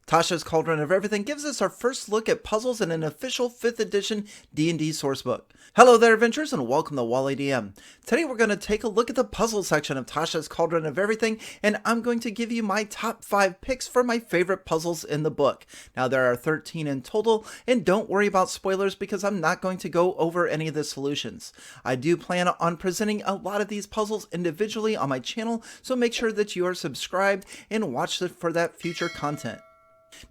Tasha's Cauldron of Everything gives us our first look at puzzles in an official 5th edition D&D sourcebook. Hello there, adventurers, and welcome to Wally DM. Today we're going to take a look at the puzzle section of Tasha's Cauldron of Everything, and I'm going to give you my top 5 picks for my favorite puzzles in the book. Now there are 13 in total, and don't worry about spoilers because I'm not going to go over any of the solutions. I do plan on presenting a lot of these puzzles individually on my channel, so make sure that you are subscribed and watch for that future content.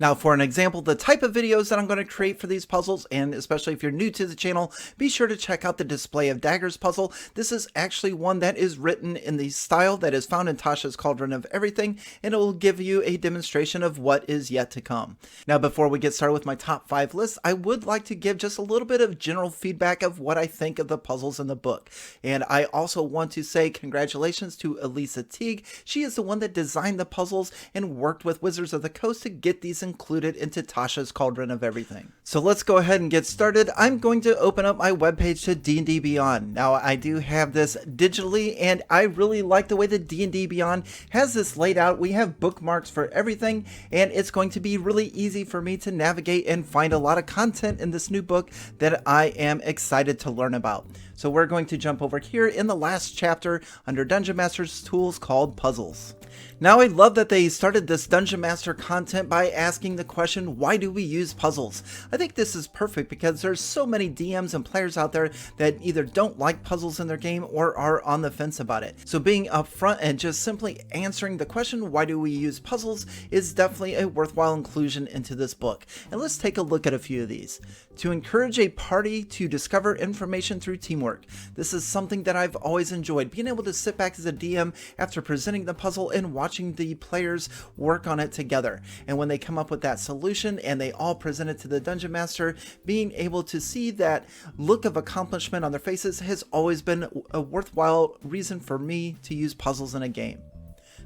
Now for an example, the type of videos that I'm going to create for these puzzles, and especially if you're new to the channel, be sure to check out the Display of Daggers puzzle. This is actually one that is written in the style that is found in Tasha's Cauldron of Everything, and it will give you a demonstration of what is yet to come. Now before we get started with my top 5 list, I would like to give just a little bit of general feedback of what I think of the puzzles in the book. And I also want to say congratulations to Elisa Teague. She is the one that designed the puzzles and worked with Wizards of the Coast to get these included into Tasha's Cauldron of Everything. So let's go ahead and get started. I'm going to open up my webpage to D&D Beyond. Now I do have this digitally, and I really like the way that D&D Beyond has this laid out. We have bookmarks for everything, and it's going to be really easy for me to navigate and find a lot of content in this new book that I am excited to learn about. So we're going to jump over here in the last chapter under Dungeon Master's tools called Puzzles. Now I love that they started this Dungeon Master content by asking the question, why do we use puzzles? I think this is perfect because there's so many DMs and players out there that either don't like puzzles in their game or are on the fence about it. So being upfront and just simply answering the question, why do we use puzzles, is definitely a worthwhile inclusion into this book. And let's take a look at a few of these. To encourage a party to discover information through teamwork. This is something that I've always enjoyed, being able to sit back as a DM after presenting the puzzle and watching the players work on it together. And when they come up with that solution and they all present it to the Dungeon Master, being able to see that look of accomplishment on their faces has always been a worthwhile reason for me to use puzzles in a game.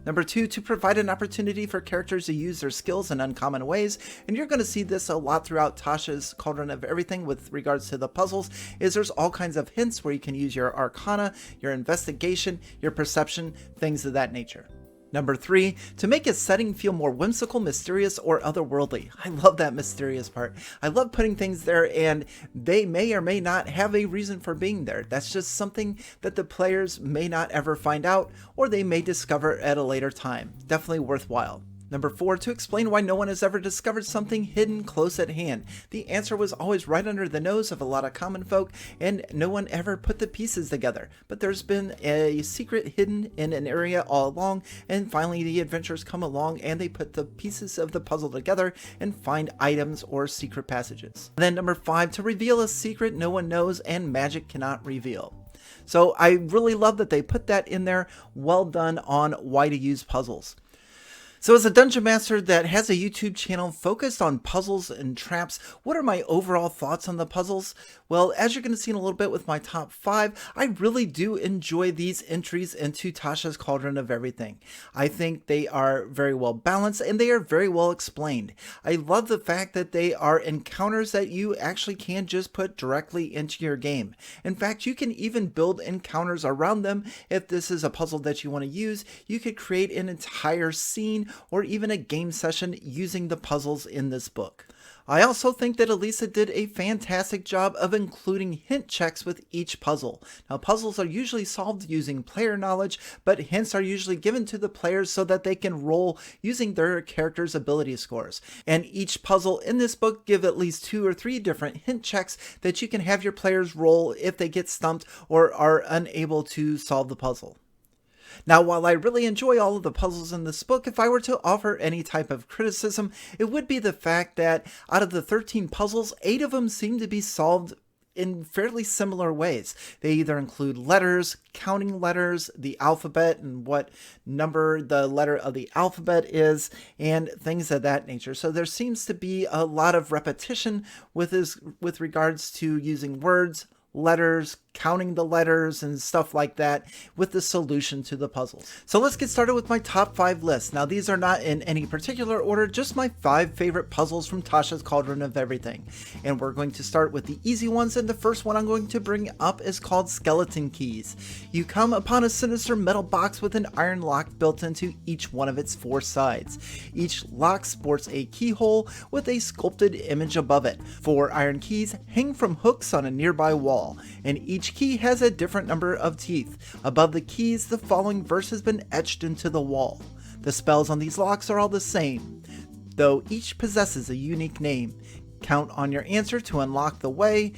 Number 2, to provide an opportunity for characters to use their skills in uncommon ways, and you're going to see this a lot throughout Tasha's Cauldron of Everything with regards to the puzzles, is there's all kinds of hints where you can use your arcana, your investigation, your perception, things of that nature. Number 3, to make a setting feel more whimsical, mysterious, or otherworldly. I love that mysterious part. I love putting things there and they may or may not have a reason for being there. That's just something that the players may not ever find out, or they may discover at a later time. Definitely worthwhile. Number 4, to explain why no one has ever discovered something hidden close at hand. The answer was always right under the nose of a lot of common folk, and no one ever put the pieces together. But there's been a secret hidden in an area all along, and finally the adventurers come along and they put the pieces of the puzzle together and find items or secret passages. And then number 5, to reveal a secret no one knows and magic cannot reveal. So I really love that they put that in there. Well done on why to use puzzles. So as a Dungeon Master that has a YouTube channel focused on puzzles and traps, what are my overall thoughts on the puzzles? Well, as you're going to see in a little bit with my top 5, I really do enjoy these entries into Tasha's Cauldron of Everything. I think they are very well balanced and they are very well explained. I love the fact that they are encounters that you actually can just put directly into your game. In fact, you can even build encounters around them. If this is a puzzle that you want to use, you could create an entire scene or even a game session using the puzzles in this book. I also think that Elisa did a fantastic job of including hint checks with each puzzle. Now puzzles are usually solved using player knowledge, but hints are usually given to the players so that they can roll using their character's ability scores. And each puzzle in this book give at least 2 or 3 different hint checks that you can have your players roll if they get stumped or are unable to solve the puzzle. Now, while I really enjoy all of the puzzles in this book, if I were to offer any type of criticism, it would be the fact that out of the 13 puzzles, 8 of them seem to be solved in fairly similar ways. They either include letters, counting letters, the alphabet, and what number the letter of the alphabet is, and things of that nature. So there seems to be a lot of repetition with regards to using words, letters, counting the letters and stuff like that with the solution to the puzzles. So let's get started with my top 5 list. Now these are not in any particular order, just my 5 favorite puzzles from Tasha's Cauldron of Everything. And we're going to start with the easy ones, and the first one I'm going to bring up is called Skelton Keys. You come upon a sinister metal box with an iron lock built into each one of its 4 sides. Each lock sports a keyhole with a sculpted image above it. 4 iron keys hang from hooks on a nearby wall, and each key has a different number of teeth. Above the keys, the following verse has been etched into the wall. The spells on these locks are all the same, though each possesses a unique name. Count on your answer to unlock the way,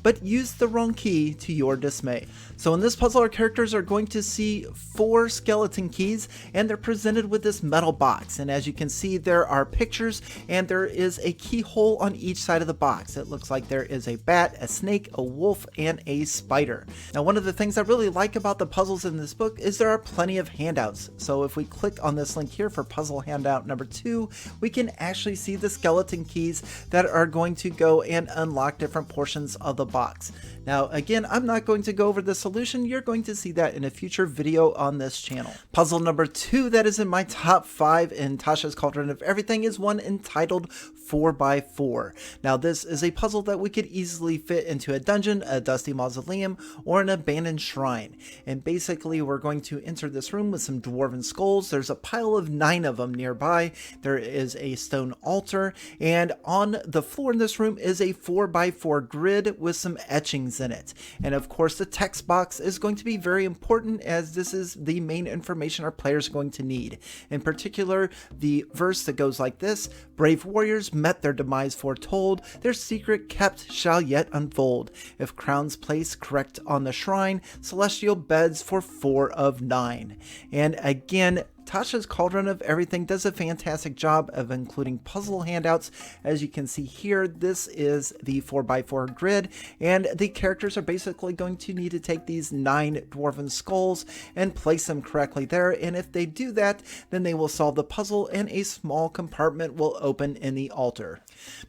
but use the wrong key to your dismay. So in this puzzle, our characters are going to see 4 skeleton keys, and they're presented with this metal box. And as you can see, there are pictures, and there is a keyhole on each side of the box. It looks like there is a bat, a snake, a wolf, and a spider. Now, one of the things I really like about the puzzles in this book is there are plenty of handouts. So if we click on this link here for puzzle handout number 2, we can actually see the skeleton keys that are going to go and unlock different portions of the box. Now again, I'm not going to go over the solution. You're going to see that in a future video on this channel. Puzzle number 2 that is in my top 5 in Tasha's Cauldron of Everything is one entitled 4x4. Now this is a puzzle that we could easily fit into a dungeon, a dusty mausoleum, or an abandoned shrine. And basically we're going to enter this room with some dwarven skulls. There's a pile of 9 of them nearby. There is a stone altar, and on the floor in this room is a 4x4 grid with some etchings in it. And of course the text box is going to be very important, as this is the main information our players are going to need. In particular, the verse that goes like this: brave warriors met their demise foretold, their secret kept shall yet unfold. If crowns place correct on the shrine, celestial beds for 4 of 9. And again, Tasha's Cauldron of Everything does a fantastic job of including puzzle handouts. As you can see here, this is the 4x4 grid, and the characters are basically going to need to take these 9 dwarven skulls and place them correctly there, and if they do that, then they will solve the puzzle and a small compartment will open in the altar.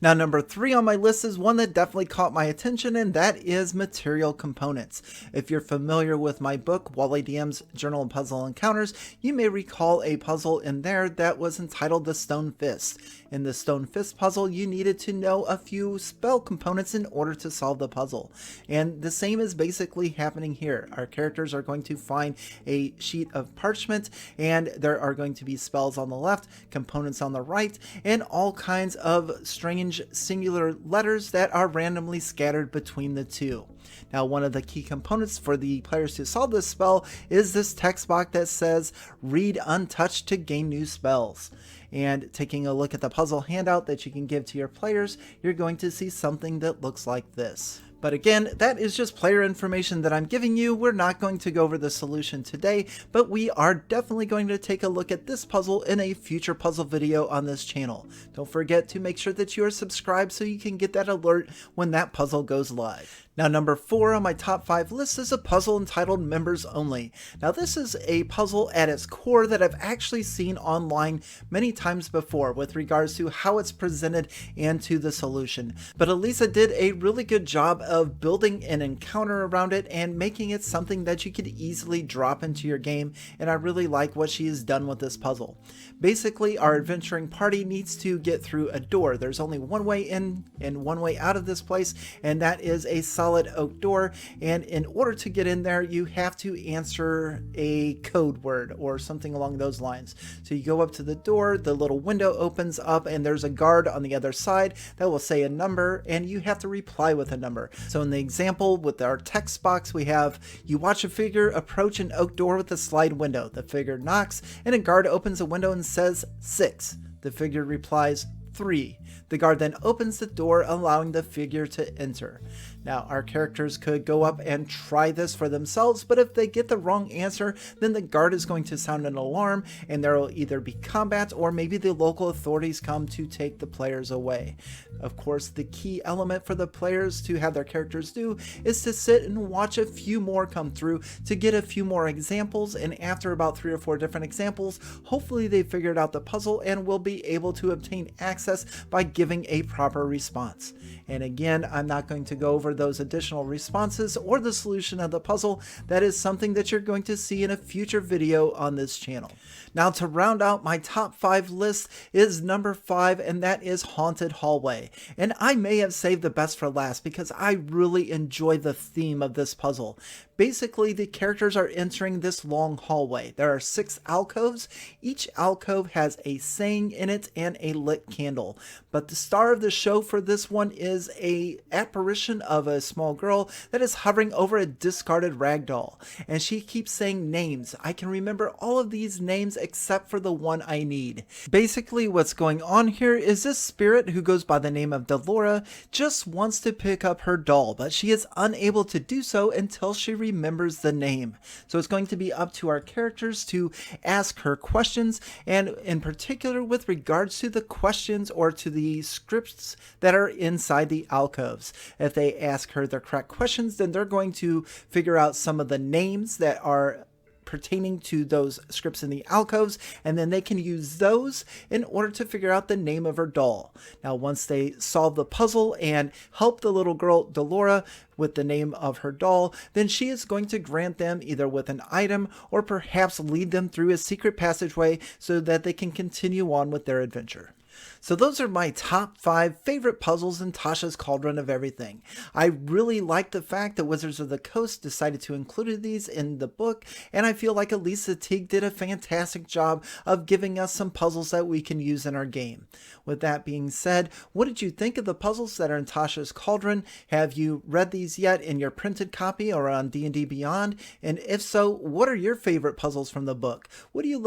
Now number 3 on my list is one that definitely caught my attention, and that is material components. If you're familiar with my book, Wally DM's Journal of Puzzle Encounters, you may recall a puzzle in there that was entitled the Stone Fist. In the Stone Fist puzzle, you needed to know a few spell components in order to solve the puzzle. And the same is basically happening here. Our characters are going to find a sheet of parchment, and there are going to be spells on the left, components on the right, and all kinds of strange singular letters that are randomly scattered between the two. Now, one of the key components for the players to solve this spell is this text box that says, read untouched to gain new spells. And taking a look at the puzzle handout that you can give to your players, you're going to see something that looks like this. But again, that is just player information that I'm giving you. We're not going to go over the solution today, but we are definitely going to take a look at this puzzle in a future puzzle video on this channel. Don't forget to make sure that you are subscribed so you can get that alert when that puzzle goes live. Now number 4 on my top 5 list is a puzzle entitled Members Only. Now this is a puzzle at its core that I've actually seen online many times before with regards to how it's presented and to the solution. But Elisa did a really good job of building an encounter around it and making it something that you could easily drop into your game, and I really like what she has done with this puzzle. Basically, our adventuring party needs to get through a door. There's only one way in and one way out of this place, and that is a solid oak door, and in order to get in there you have to answer a code word or something along those lines. So you go up to the door, the little window opens up, and there's a guard on the other side that will say a number, and you have to reply with a number. So in the example with our text box, we have, you watch a figure approach an oak door with a slide window. The figure knocks and a guard opens a window and says 6. The figure replies 3. The guard then opens the door, allowing the figure to enter. Now, our characters could go up and try this for themselves, but if they get the wrong answer, then the guard is going to sound an alarm, and there will either be combat or maybe the local authorities come to take the players away. Of course, the key element for the players to have their characters do is to sit and watch a few more come through to get a few more examples, and after about 3 or 4 different examples, hopefully they figured out the puzzle and will be able to obtain access access by giving a proper response. And again, I'm not going to go over those additional responses or the solution of the puzzle. That is something that you're going to see in a future video on this channel. Now, to round out my top 5 list is number 5, and that is Haunted Hallway. And I may have saved the best for last because I really enjoy the theme of this puzzle. Basically, the characters are entering this long hallway. There are 6 alcoves. Each alcove has a saying in it and a lit candle. But the star of the show for this one is an apparition of a small girl that is hovering over a discarded rag doll. And she keeps saying names. I can remember all of these names except for the one I need. Basically, what's going on here is this spirit, who goes by the name of Delora, just wants to pick up her doll, but she is unable to do so until she remembers the name. So it's going to be up to our characters to ask her questions, and in particular with regards to the questions or to the scripts that are inside the alcoves. If they ask her the correct questions, then they're going to figure out some of the names that are pertaining to those scripts in the alcoves, and then they can use those in order to figure out the name of her doll. Now, once they solve the puzzle and help the little girl Delora with the name of her doll, then she is going to grant them either with an item or perhaps lead them through a secret passageway so that they can continue on with their adventure. So those are my top 5 favorite puzzles in Tasha's Cauldron of Everything. I really like the fact that Wizards of the Coast decided to include these in the book, and I feel like Elisa Teague did a fantastic job of giving us some puzzles that we can use in our game. With that being said, what did you think of the puzzles that are in Tasha's Cauldron? Have you read these yet in your printed copy or on D&D Beyond? And if so, what are your favorite puzzles from the book? What are you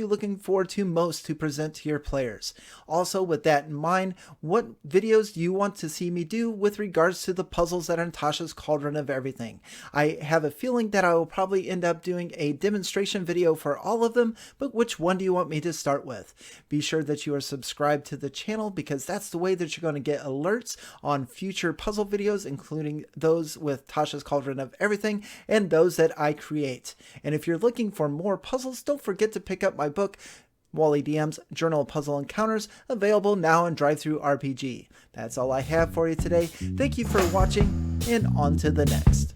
looking forward to most to present to your players? Also, with that in mind, what videos do you want to see me do with regards to the puzzles that are in Tasha's Cauldron of Everything? I have a feeling that I will probably end up doing a demonstration video for all of them, but which one do you want me to start with? Be sure that you are subscribed to the channel, because that's the way that you're going to get alerts on future puzzle videos, including those with Tasha's Cauldron of Everything and those that I create. And if you're looking for more puzzles, don't forget to pick up my book, Wally DM's Journal of Puzzle Encounters, available now in Drive-Thru RPG. That's all I have for you today. Thank you for watching, and on to the next.